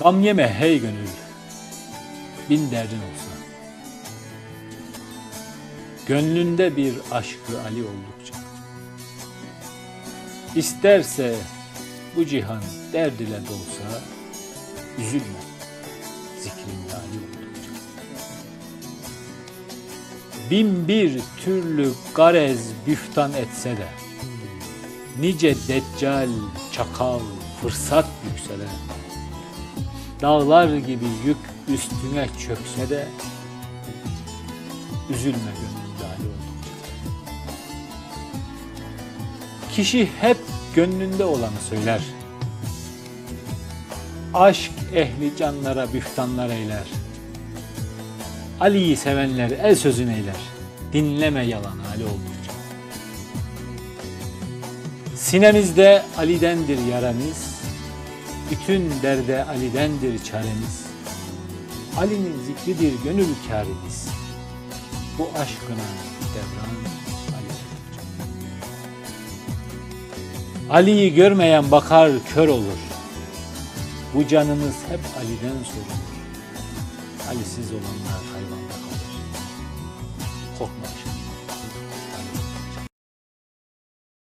Gam yeme hey gönül, bin derdin olsa. Gönlünde bir aşkı Ali oldukça. İsterse bu cihan derd ile dolsa, üzülme zikrinde Ali oldukça. Bin bir türlü garez büftan etse de, nice deccal, çakal, fırsat yüksele, dağlar gibi yük üstüne çökse de, üzülme gönlünde Ali oldukça. Kişi hep gönlünde olanı söyler. Aşk ehli canlara büftanlar eyler. Ali'yi sevenler el sözün eyler. Dinleme yalanı Ali oldukça. Sinemizde Ali'dendir yaramız. Bütün derde Ali'dendir çaremiz. Ali'nin zikridir gönül kârimiz. Bu aşkına devran Ali oldukça. Ali'yi görmeyen bakar kör olur. Bu canımız hep Ali'den sorulur. Ali'siz olanlar hayvanda kalır. Korkma aşkım.